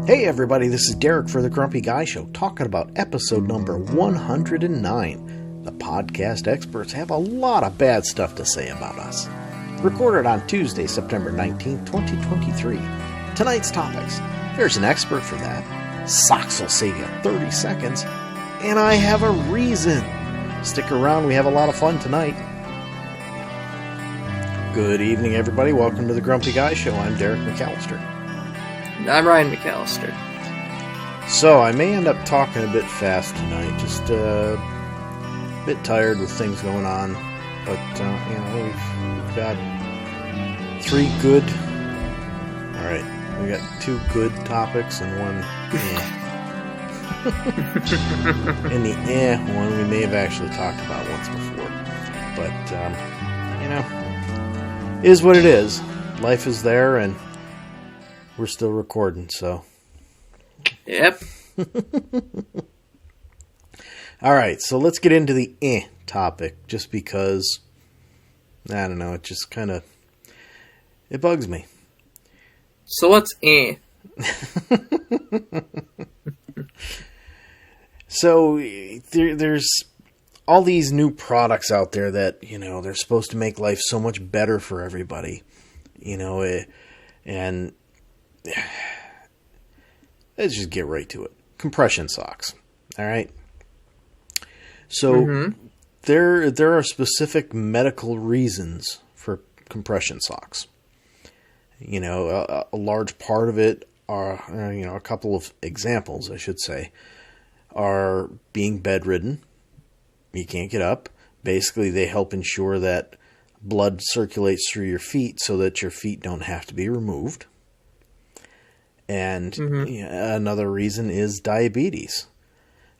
Hey everybody, this is Derek for the Grumpy Guy Show, talking about episode number 109. The podcast experts have a lot of bad stuff to say about us. Recorded on Tuesday, September 19th, 2023. Tonight's topics. There's an expert for that. Socks will save you 30 seconds. And I have a reason. Stick around, we have a lot of fun tonight. Good evening, everybody. Welcome to the Grumpy Guy Show. I'm Derek McAllister. I'm Ryan McAllister. So, I may end up talking a bit fast tonight. Just a bit tired with things going on. But, we've got three good... Alright, we got two good topics and one and the one we may have actually talked about once before. But, is what it is. Life is there, and we're still recording, so. Yep. Alright, so let's get into the topic, just because, I don't know, it just kind of, it bugs me. So what's So, there's all these new products out there that, they're supposed to make life so much better for everybody. And let's just get right to it. Compression socks. All right. So there are specific medical reasons for compression socks. A large part of it are, a couple of examples, I should say, are being bedridden. You can't get up. Basically, they help ensure that blood circulates through your feet so that your feet don't have to be removed. And another reason is diabetes.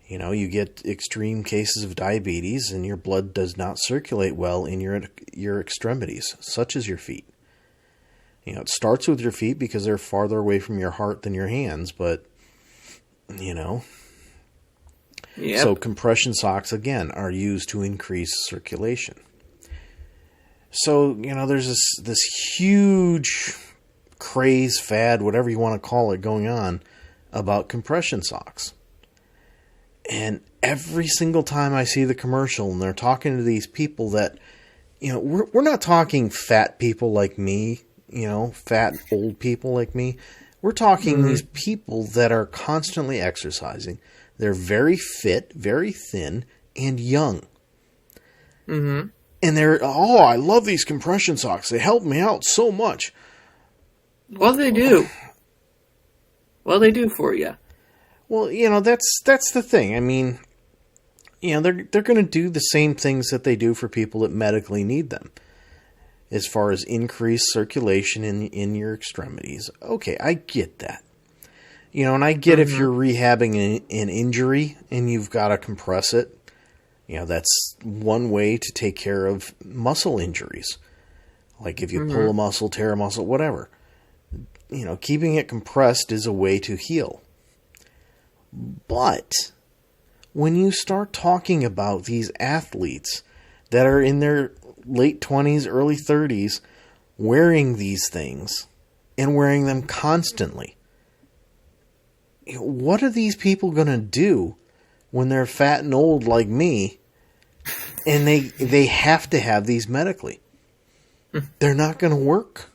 You get extreme cases of diabetes and your blood does not circulate well in your extremities, such as your feet. It starts with your feet because they're farther away from your heart than your hands, but, Yep. So compression socks, again, are used to increase circulation. So, there's this huge craze, fad, whatever you want to call it, going on about compression socks. And every single time I see the commercial and they're talking to these people that, we're not talking fat people like me, fat old people like me. We're talking these people that are constantly exercising. They're very fit, very thin, and young. Mm-hmm. And I love these compression socks. They help me out so much. Well, they do. Well, they do for you. Well, that's the thing. I mean, they're going to do the same things that they do for people that medically need them. As far as increased circulation in your extremities. Okay, I get that. And I get if you're rehabbing an injury and you've got to compress it. That's one way to take care of muscle injuries. Like if you pull a muscle, tear a muscle, whatever. Keeping it compressed is a way to heal. But when you start talking about these athletes that are in their late 20s, early 30s, wearing these things and wearing them constantly, what are these people going to do when they're fat and old like me and they have to have these medically? They're not going to work.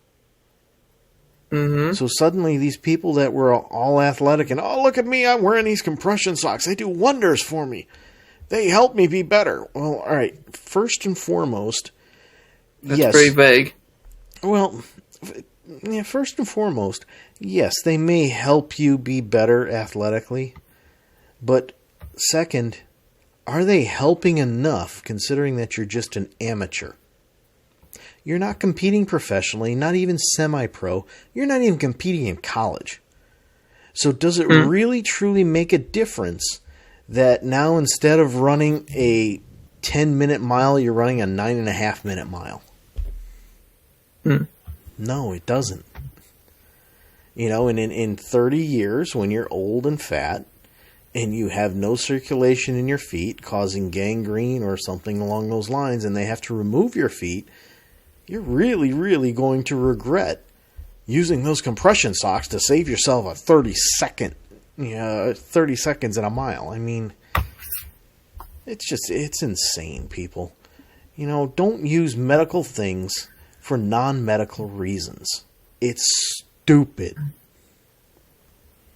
Mm-hmm. So suddenly these people that were all athletic and, oh, look at me, I'm wearing these compression socks. They do wonders for me. They help me be better. Well, all right, first and foremost, That's yes. pretty vague. Well, first and foremost, yes, they may help you be better athletically. But second, are they helping enough considering that you're just an amateur? You're not competing professionally, not even semi-pro. You're not even competing in college. So does it really truly make a difference that now instead of running a 10-minute mile, you're running a 9.5-minute mile? No, it doesn't. And in 30 years, when you're old and fat, and you have no circulation in your feet, causing gangrene or something along those lines, and they have to remove your feet, you're really, really going to regret using those compression socks to save yourself a 30 seconds in a mile. I mean, it's insane, people. Don't use medical things for non-medical reasons. It's stupid.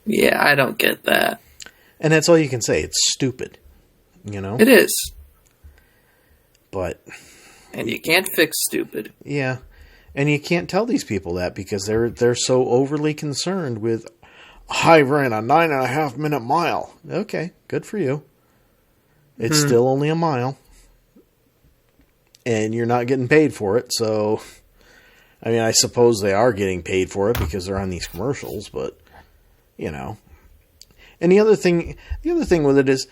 Yeah, I don't get that. And that's all you can say. It's stupid. It is. But... And you can't fix stupid. Yeah. And you can't tell these people that because they're so overly concerned with, I ran a 9.5 minute mile. Okay, good for you. It's still only a mile. And you're not getting paid for it, so... I mean, I suppose they are getting paid for it because they're on these commercials, but, And the other thing with it is,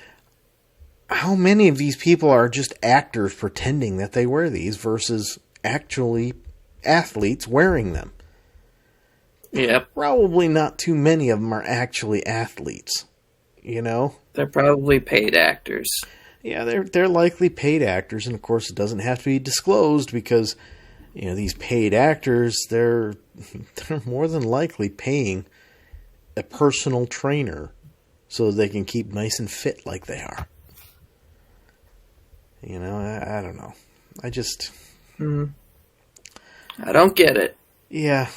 how many of these people are just actors pretending that they wear these versus actually athletes wearing them? Yep. Probably not too many of them are actually athletes, They're probably paid actors. Yeah, they're likely paid actors, and of course it doesn't have to be disclosed because, these paid actors, they're more than likely paying a personal trainer so they can keep nice and fit like they are. I don't know. I just... I don't get it. Yeah.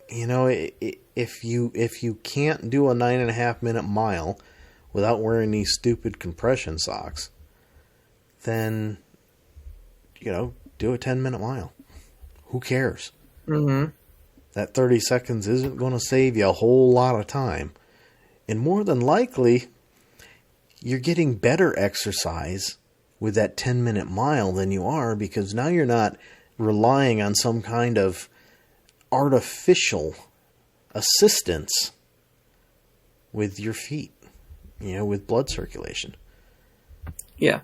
If you can't do a 9.5 minute mile without wearing these stupid compression socks, then, do a 10-minute mile. Who cares? That 30 seconds isn't going to save you a whole lot of time. And more than likely, you're getting better exercise with that 10-minute mile than you are because now you're not relying on some kind of artificial assistance with your feet, with blood circulation. Yeah.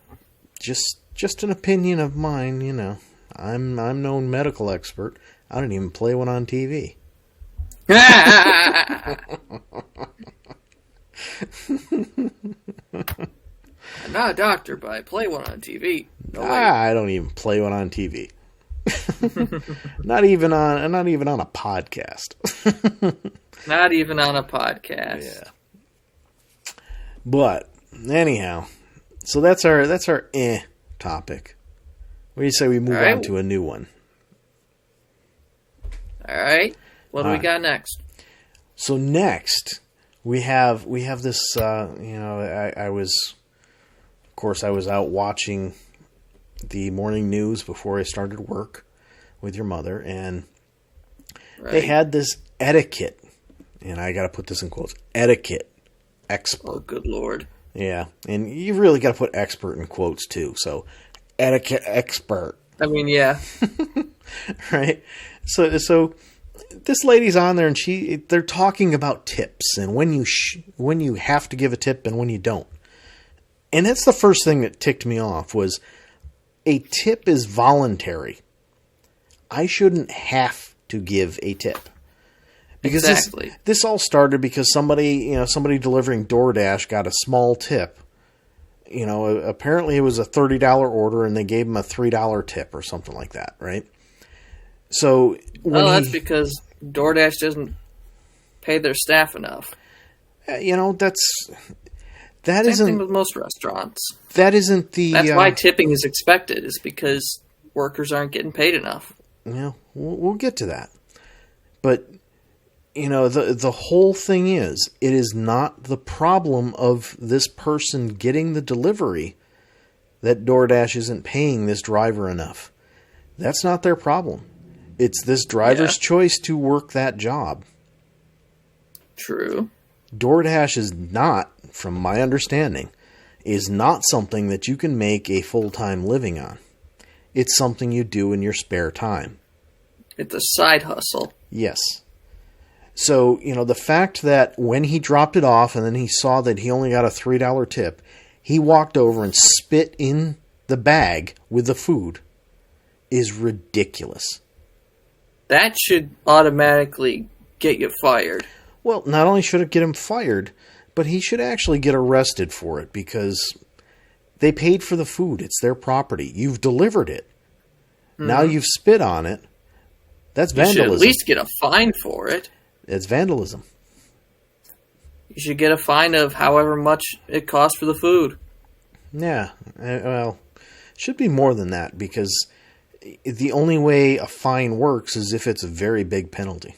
Just an opinion of mine, I'm no medical expert. I don't even play one on TV. I'm not a doctor, but I play one on TV. No way. I don't even play one on TV. not even on a podcast. Not even on a podcast. Yeah. But anyhow, so that's our topic. What do you say we move on to a new one? All right. What do we got next? So next we have this. I was out watching the morning news before I started work with your mother, and they had this etiquette, and I got to put this in quotes, etiquette expert. Oh, good Lord. Yeah, and you really got to put expert in quotes too. So, etiquette expert. I mean, yeah. Right? So this lady's on there, and they're talking about tips and when you have to give a tip and when you don't. And that's the first thing that ticked me off was a tip is voluntary. I shouldn't have to give a tip. Because exactly. This all started because somebody delivering DoorDash got a small tip. Apparently it was a $30 order and they gave him a $3 tip or something like that, right? So that's because DoorDash doesn't pay their staff enough. That Same isn't thing with most restaurants. That isn't the. That's why tipping is expected, is because workers aren't getting paid enough. Yeah, we'll get to that. But the whole thing is, it is not the problem of this person getting the delivery that DoorDash isn't paying this driver enough. That's not their problem. It's this driver's choice to work that job. True. DoorDash is not, from my understanding, is not something that you can make a full-time living on. It's something you do in your spare time. It's a side hustle. Yes. So, the fact that when he dropped it off and then he saw that he only got a $3 tip, he walked over and spit in the bag with the food is ridiculous. That should automatically get you fired. Well, not only should it get him fired, but he should actually get arrested for it because they paid for the food. It's their property. You've delivered it. Mm-hmm. Now you've spit on it. That's You should vandalism. at least get a fine for it. It's vandalism. You should get a fine of however much it costs for the food. Yeah, well, it should be more than that, because the only way a fine works is if it's a very big penalty.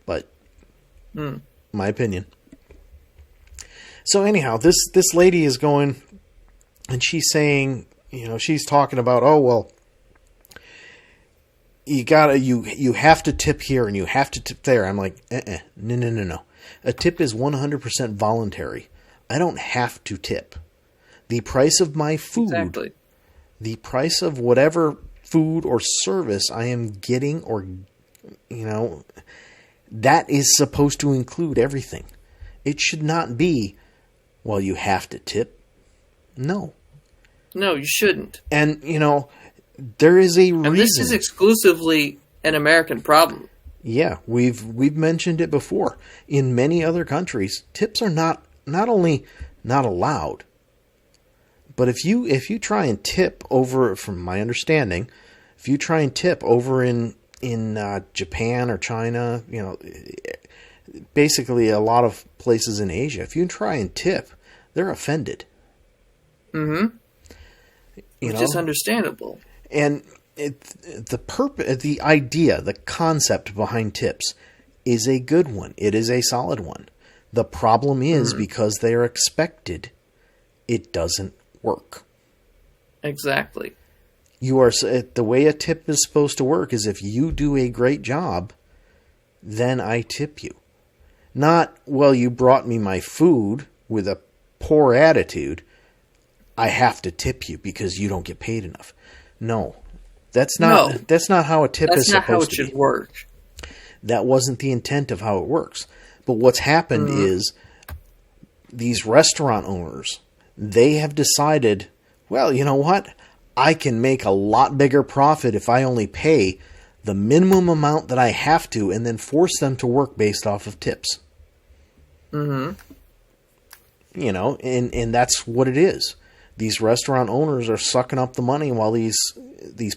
But, my opinion. So anyhow, this lady is going, and she's saying, she's talking about, oh, well, you have to tip here and you have to tip there. I'm like, no. A tip is 100% voluntary. I don't have to tip. The price of my food, Exactly. the price of whatever food or service I am getting, or, that is supposed to include everything. It should not be, well, you have to tip. No. No, you shouldn't. And, there is a reason. And this is exclusively an American problem. Yeah, we've mentioned it before. In many other countries, tips are not only not allowed, but if you try and tip over, from my understanding, if you try and tip over in Japan or China, basically a lot of places in Asia, if you try and tip, they're offended. Mm-hmm. Which is understandable. And the idea, the concept behind tips is a good one. It is a solid one. The problem is, because they are expected, it doesn't work. Exactly. The way a tip is supposed to work is, if you do a great job, then I tip you. Not, well, you brought me my food with a poor attitude, I have to tip you because you don't get paid enough. No. That's not how a tip is supposed to be. That's not how it should work. That wasn't the intent of how it works. But what's happened is, these restaurant owners, they have decided, well, you know what? I can make a lot bigger profit if I only pay the minimum amount that I have to, and then force them to work based off of tips. Mm-hmm. And that's what it is. These restaurant owners are sucking up the money while these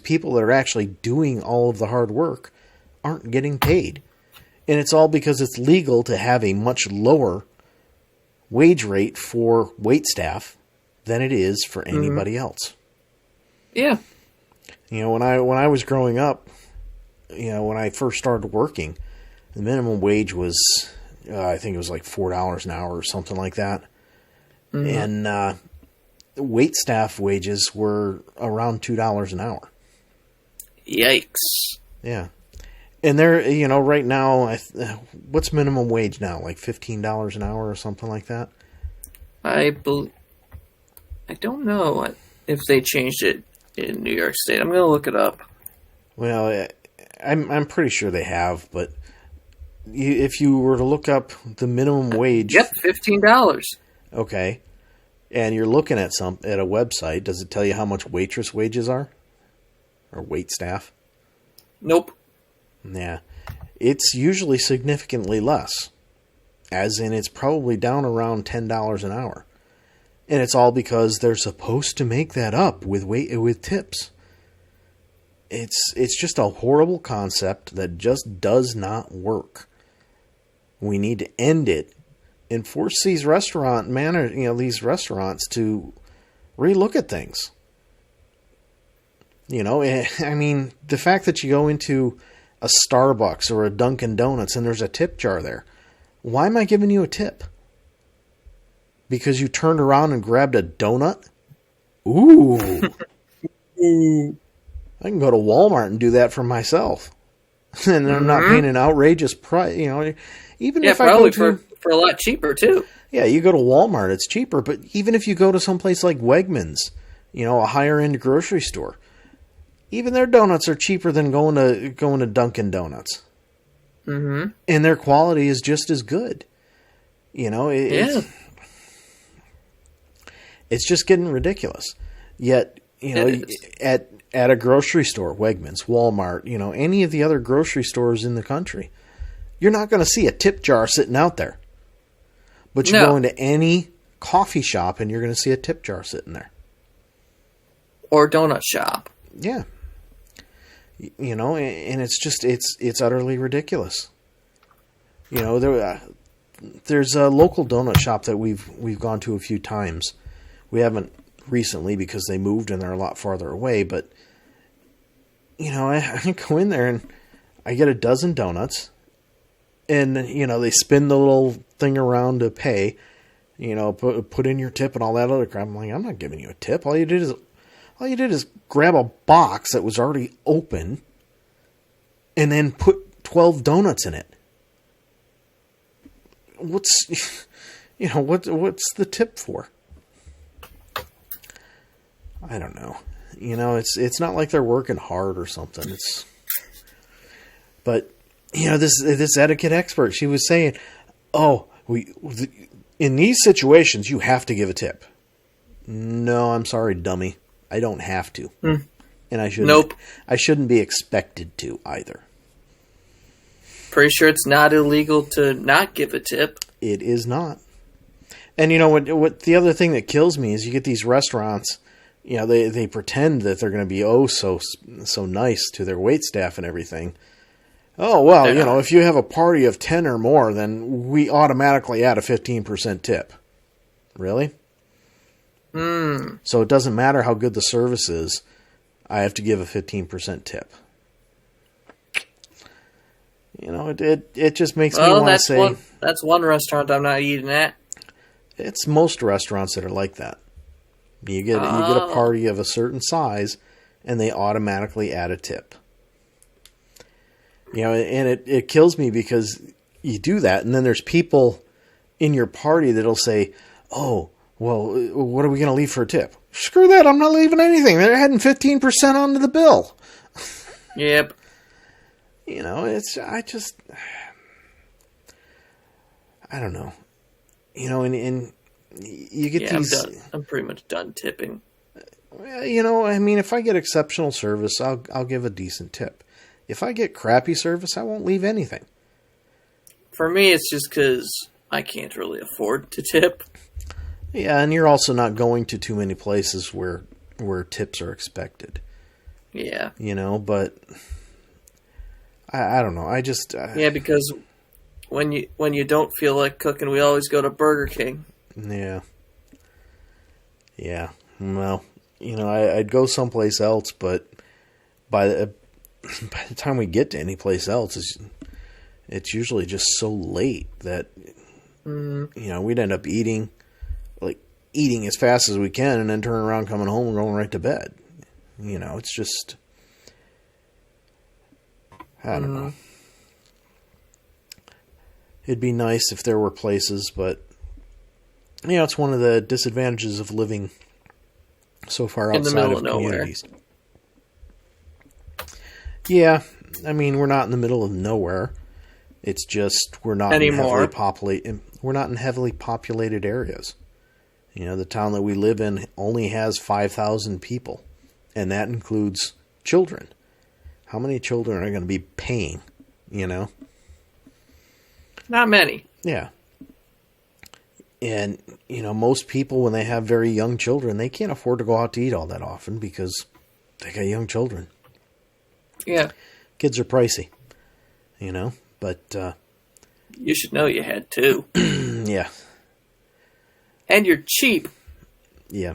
people that are actually doing all of the hard work aren't getting paid. And it's all because it's legal to have a much lower wage rate for wait staff than it is for anybody else. Yeah. When I was growing up, when I first started working, the minimum wage was, I think it was like $4 an hour or something like that. Mm-hmm. And wait staff wages were around $2 an hour. Yikes. Yeah. And they're, right now, what's minimum wage now? Like $15 an hour or something like that? I don't know if they changed it in New York State. I'm going to look it up. Well, I'm pretty sure they have, but if you were to look up the minimum wage... Yep, $15. Okay. And you're looking at a website, does it tell you how much waitress wages are? Or wait staff? Nope. Yeah. It's usually significantly less. As in, it's probably down around $10 an hour. And it's all because they're supposed to make that up with tips. It's just a horrible concept that just does not work. We need to end it and force these these restaurants to relook at things. I mean, the fact that you go into a Starbucks or a Dunkin' Donuts and there's a tip jar there. Why am I giving you a tip? Because you turned around and grabbed a donut? Ooh. Ooh. I can go to Walmart and do that for myself. And I'm not paying an outrageous price, Even if I go to... for a lot cheaper, too. Yeah, you go to Walmart, it's cheaper. But even if you go to someplace like Wegmans, a higher-end grocery store, even their donuts are cheaper than going to Dunkin' Donuts. Mm-hmm. And their quality is just as good. It's just getting ridiculous. Yet, at a grocery store, Wegmans, Walmart, any of the other grocery stores in the country, you're not going to see a tip jar sitting out there. But you go into any coffee shop and you're going to see a tip jar sitting there. Or donut shop. Yeah. You know, and it's just it's utterly ridiculous. You know, there's a local donut shop that we've gone to a few times. We haven't recently because they moved and they're a lot farther away. But you know, I go in there and I get a dozen donuts, and you know they spin the little thing around to pay. You know, put in your tip and all that other crap. I'm like, I'm not giving you a tip. All you did is grab a box that was already open, and then put 12 donuts in it. What's the tip for? I don't know. You know, it's not like they're working hard or something. But you know, this etiquette expert, she was saying, "Oh, in these situations, you have to give a tip." No, I'm sorry, dummy. I don't have to, and I shouldn't. Nope. I shouldn't be expected to either. Pretty sure it's not illegal to not give a tip. It is not. And you know what the other thing that kills me is you get these restaurants, you know, they pretend that they're going to be so nice to their waitstaff and everything. Oh, well, you know, if you have a party of 10 or more, then we automatically add a 15% tip. Really? So it doesn't matter how good the service is, I have to give a 15% tip. You know, it just makes me want to say... That's one restaurant I'm not eating at. It's most restaurants that are like that. You get a party of a certain size, and they automatically add a tip. You know, and it kills me because you do that, and then there's people in your party that'll say, "Oh, well, what are we going to leave for a tip?" Screw that! I'm not leaving anything. They're adding 15% onto the bill. Yep. You know, I don't know. You know, and you get these... I'm pretty much done tipping. You know, I mean, if I get exceptional service, I'll give a decent tip. If I get crappy service, I won't leave anything. For me, it's just because I can't really afford to tip. Yeah, and you're also not going to too many places where tips are expected. Yeah. You know, but... I don't know. I just... yeah, because when you don't feel like cooking, we always go to Burger King. Yeah. Yeah. Well, you know, I'd go someplace else, but by the time we get to any place else, it's usually just so late that, you know, we'd end up eating as fast as we can and then turn around, coming home and going right to bed. You know, it's just... I don't know. It'd be nice if there were places, but you know, it's one of the disadvantages of living so far outside of communities. Yeah, I mean, we're not in the middle of nowhere. It's just we're not anymore. We're not in heavily populated areas. You know, the town that we live in only has 5,000 people, and that includes children. How many children are going to be paying, you know? Not many. Yeah. And, you know, most people, when they have very young children, they can't afford to go out to eat all that often because they got young children. Yeah. Kids are pricey, you know? But, you should know you had two. Yeah. And you're cheap. Yeah.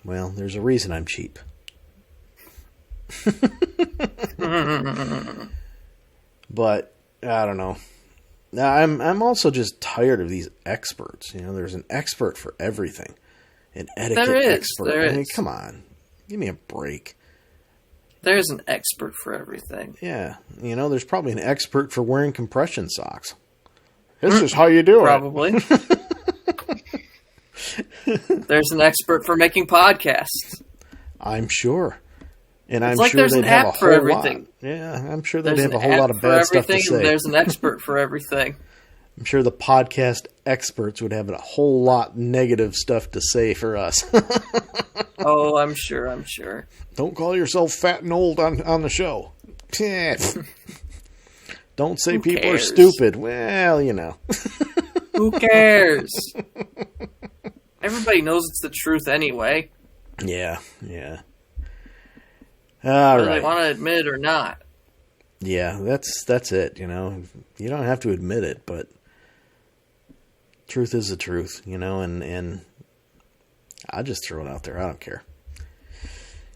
Well, there's a reason I'm cheap. But I don't know. I'm also just tired of these experts. You know, there's an expert for everything. An etiquette expert. There is. Come on. Give me a break. There's an expert for everything. Yeah. You know, there's probably an expert for wearing compression socks. This is how you do probably. it. There's an expert for making podcasts. I'm sure. And it's I'm like sure they'd have a whole lot. Yeah, I'm sure they'd have a whole lot of bad stuff to say. There's an expert for everything. I'm sure the podcast experts would have a whole lot negative stuff to say for us. Oh, I'm sure. Don't call yourself fat and old on the show. Don't say people are stupid. Well, you know. Who cares? Everybody knows it's the truth anyway. Yeah. All right. Whether they want to admit it or not. Yeah, that's it, you know. You don't have to admit it, but truth is the truth, you know, and I just throw it out there. I don't care.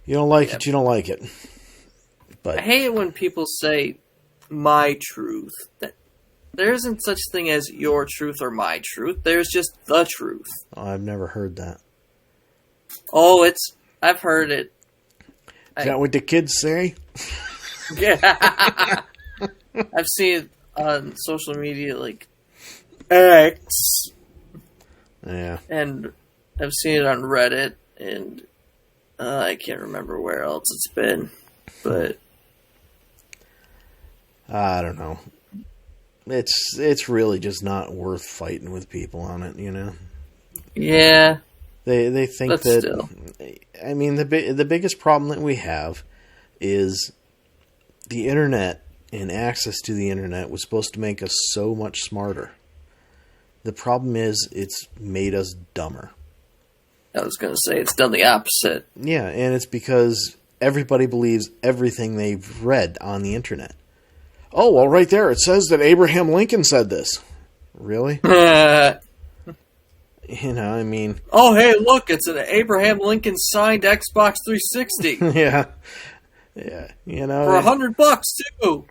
You don't like it, you don't like it. But I hate it when people say my truth. There isn't such thing as your truth or my truth. There's just the truth. oh, I've never heard that. Oh, I've heard it. Is that what the kids say? Yeah. I've seen it on social media, like X. Yeah. And I've seen it on Reddit, and I can't remember where else it's been, but I don't know. It's really just not worth fighting with people on it, you know. yeah, They think but that. still. I mean, the biggest problem that we have is the internet and access to the internet was supposed to make us so much smarter. The problem is it's made us dumber. I was going to say it's done the opposite. Yeah, and it's because everybody believes everything they've read on the internet. Oh, well, right there, it says that Abraham Lincoln said this. Really? You know, I mean... Oh, hey, look, it's an Abraham Lincoln signed Xbox 360. Yeah. Yeah, you know... For $100, too.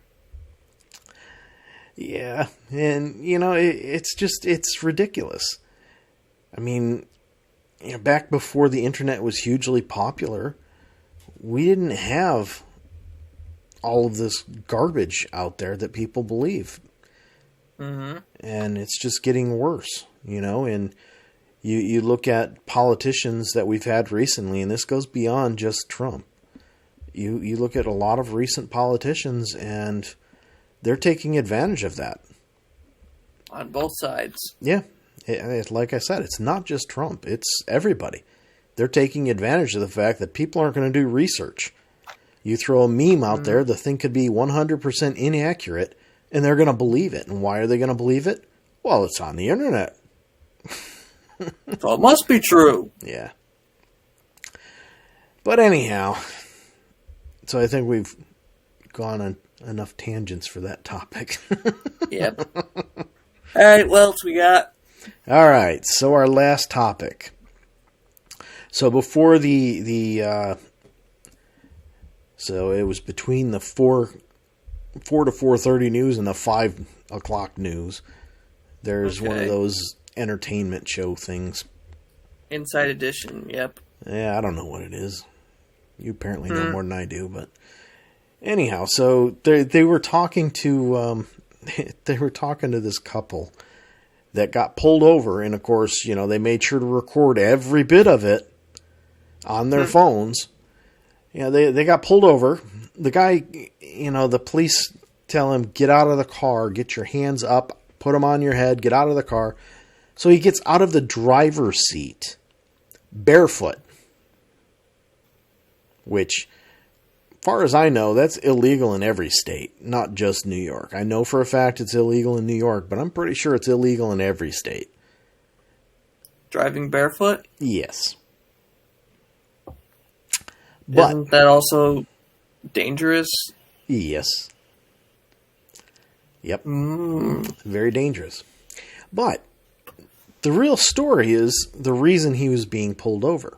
Yeah, and, you know, it's ridiculous. I mean, you know, back before the internet was hugely popular, we didn't have all of this garbage out there that people believe. Mm-hmm. And it's just getting worse, you know, and you look at politicians that we've had recently, and this goes beyond just Trump. You look at a lot of recent politicians, and they're taking advantage of that. On both sides. Yeah. Like I said, it's not just Trump. It's everybody. They're taking advantage of the fact that people aren't going to do research. You throw a meme out there, the thing could be 100% inaccurate, and they're going to believe it. And why are they going to believe it? Well, it's on the internet. So it must be true. Yeah. But anyhow, so I think we've gone on enough tangents for that topic. Yep. All right, what else we got? All right, so our last topic. So before so it was between the 4 to 4:30 news and the 5 o'clock news. There's one of those entertainment show things. Inside Edition, yep. Yeah, I don't know what it is. You apparently know more than I do, but anyhow, so they were talking to this couple that got pulled over, and of course, you know, they made sure to record every bit of it on their phones. You know, they got pulled over. The guy, you know, the police tell him, get out of the car, get your hands up, put them on your head, get out of the car. So he gets out of the driver's seat, barefoot. Which, far as I know, that's illegal in every state, not just New York. I know for a fact it's illegal in New York, but I'm pretty sure it's illegal in every state. Driving barefoot? Yes. But, isn't that also dangerous? Yes. Yep. Very dangerous. But the real story is the reason he was being pulled over.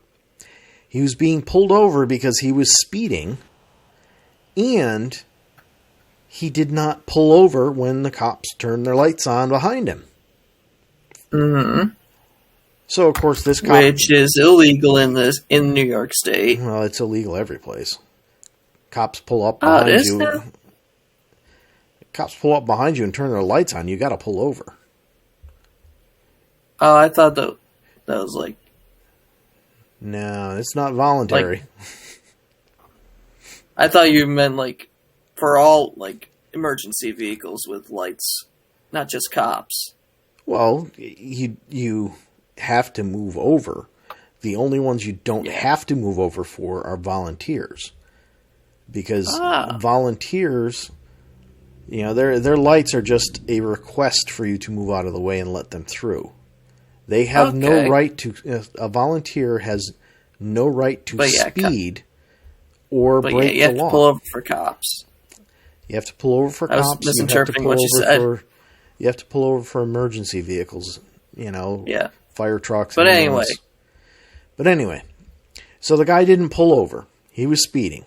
He was being pulled over because he was speeding, and he did not pull over when the cops turned their lights on behind him. Mm-hmm. So, of course, this cop... Which is illegal in New York State. Well, it's illegal every place. Cops pull up behind you. Now? Cops pull up behind you and turn their lights on. You got to pull over. Oh, I thought that was like... No, it's not voluntary. I thought you meant like for all like emergency vehicles with lights, not just cops. Well, you have to move over. The only ones you don't have to move over for are volunteers. Because volunteers, you know, their lights are just a request for you to move out of the way and let them through. They have no right to... A volunteer has no right to speed or break the law. You have to pull over for cops. You have to pull over for I was cops. misinterpreting what you said. You have to pull over for emergency vehicles. Yeah. Fire trucks. But anyway. So the guy didn't pull over. He was speeding.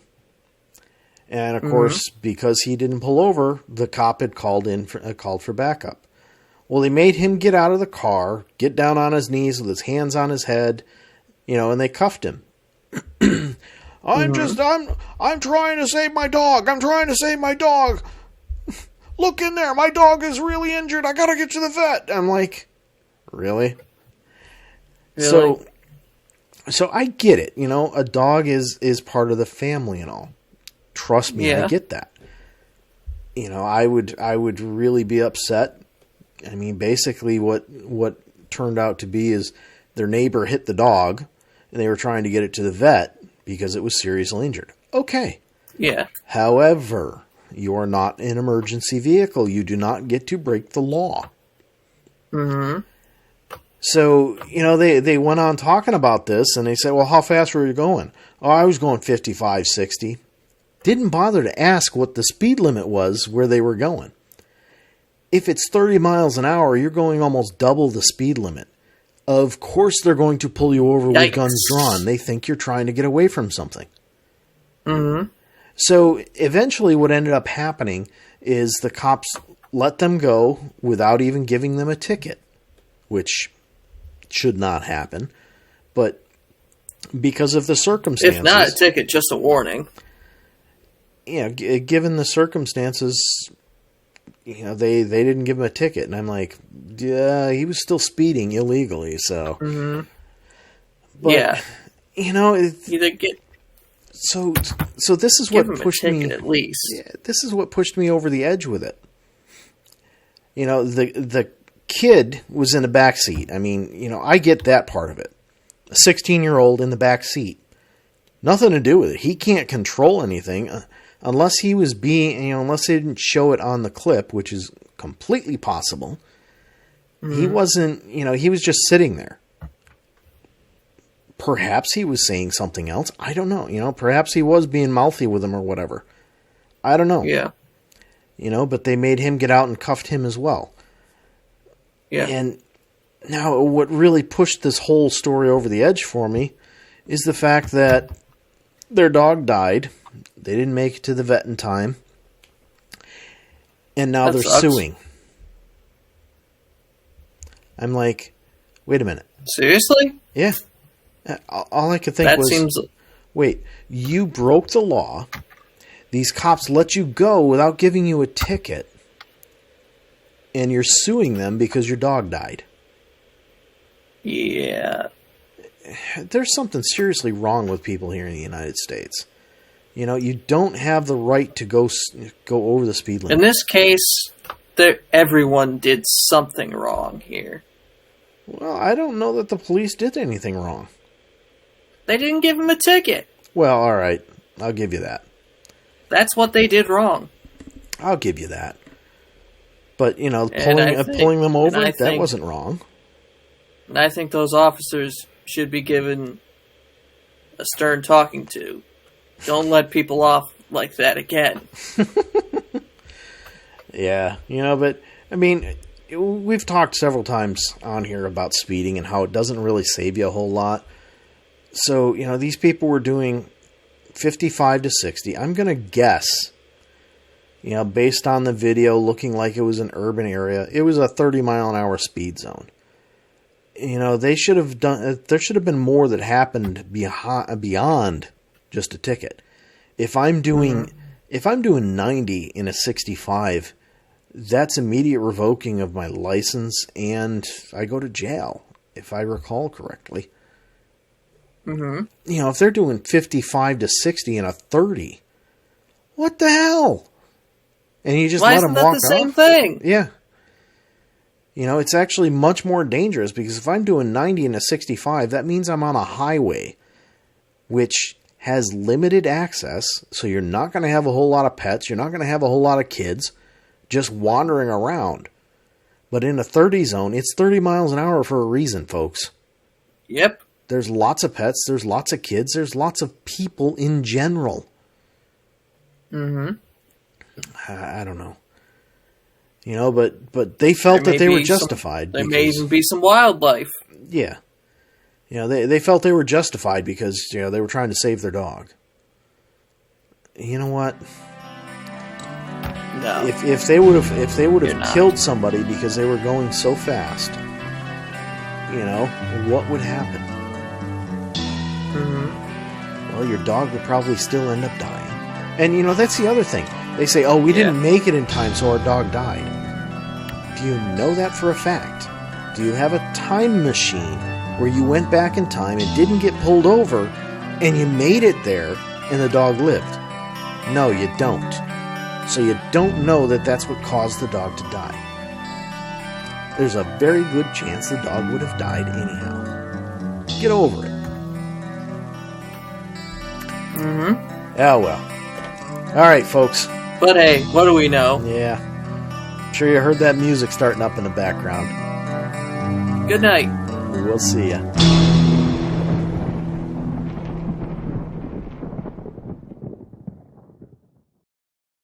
And of course, because he didn't pull over, the cop had called for backup. Well, they made him get out of the car, get down on his knees with his hands on his head, and they cuffed him. I'm trying to save my dog. I'm trying to save my dog. Look in there. My dog is really injured. I got to get to the vet. I'm like, really? So I get it. A dog is part of the family and all. Trust me, I get that. I would really be upset. I mean, basically what turned out to be is their neighbor hit the dog and they were trying to get it to the vet because it was seriously injured. Okay. Yeah. However, you are not an emergency vehicle. You do not get to break the law. Mm-hmm. So, they went on talking about this and they said, well, how fast were you going? Oh, I was going 55, 60. Didn't bother to ask what the speed limit was where they were going. If it's 30 miles an hour, you're going almost double the speed limit. Of course they're going to pull you over with guns drawn. They think you're trying to get away from something. Mm-hmm. So eventually what ended up happening is the cops let them go without even giving them a ticket, which should not happen. But because of the circumstances... If not a ticket, just a warning. Given the circumstances... they didn't give him a ticket, and I'm like, yeah, he was still speeding illegally, so. Mm-hmm. But, yeah. Either get. So this is what pushed me. At least. Yeah, this is what pushed me over the edge with it. The kid was in the back seat. I mean, I get that part of it. A 16-year-old in the back seat, nothing to do with it. He can't control anything. Unless he was unless they didn't show it on the clip, which is completely possible, he wasn't, he was just sitting there. Perhaps he was saying something else. I don't know. Perhaps he was being mouthy with him or whatever. I don't know. Yeah. But they made him get out and cuffed him as well. Yeah. And now what really pushed this whole story over the edge for me is the fact that their dog died. They didn't make it to the vet in time. And now they're suing. I'm like, wait a minute. Seriously? Yeah. All I could think was, wait, you broke the law. These cops let you go without giving you a ticket. And you're suing them because your dog died. Yeah. There's something seriously wrong with people here in the United States. You don't have the right to go over the speed limit. In this case, everyone did something wrong here. Well, I don't know that the police did anything wrong. They didn't give him a ticket. Well, all right. I'll give you that. That's what they did wrong. I'll give you that. But, pulling them over, that wasn't wrong. And I think those officers should be given a stern talking to. Don't let people off like that again. Yeah, but, I mean, we've talked several times on here about speeding and how it doesn't really save you a whole lot. So, these people were doing 55 to 60. I'm going to guess, based on the video looking like it was an urban area, it was a 30-mile-an-hour speed zone. They should have there should have been more that happened beyond just a ticket. If I'm doing 90 in a 65, that's immediate revoking of my license, and I go to jail, if I recall correctly. Mm-hmm. If they're doing 55 to 60 in a 30, what the hell? And you just let them walk off? Why isn't that the same thing? Yeah. It's actually much more dangerous, because if I'm doing 90 in a 65, that means I'm on a highway, which has limited access, so you're not going to have a whole lot of pets, you're not going to have a whole lot of kids just wandering around. But in a 30 zone, it's 30 miles an hour for a reason, folks. Yep. There's lots of pets, there's lots of kids, there's lots of people in general. Mm-hmm. I don't know. You know, but they felt that they were justified. There may even be some wildlife. Yeah. You know, they felt they were justified because, you know, they were trying to save their dog. You know what? No. If they would have killed somebody because they were going so fast, you know, what would happen? Mm-hmm. Well, your dog would probably still end up dying. And, you know, that's the other thing. They say, oh, we didn't make it in time, so our dog died. Do you know that for a fact? Do you have a time machine where you went back in time and didn't get pulled over, and you made it there, and the dog lived? No, you don't. So you don't know that that's what caused the dog to die. There's a very good chance the dog would have died anyhow. Get over it. Mm-hmm. Oh, well. All right, folks. But hey, what do we know? Yeah. I'm sure you heard that music starting up in the background. Good night. We'll see ya.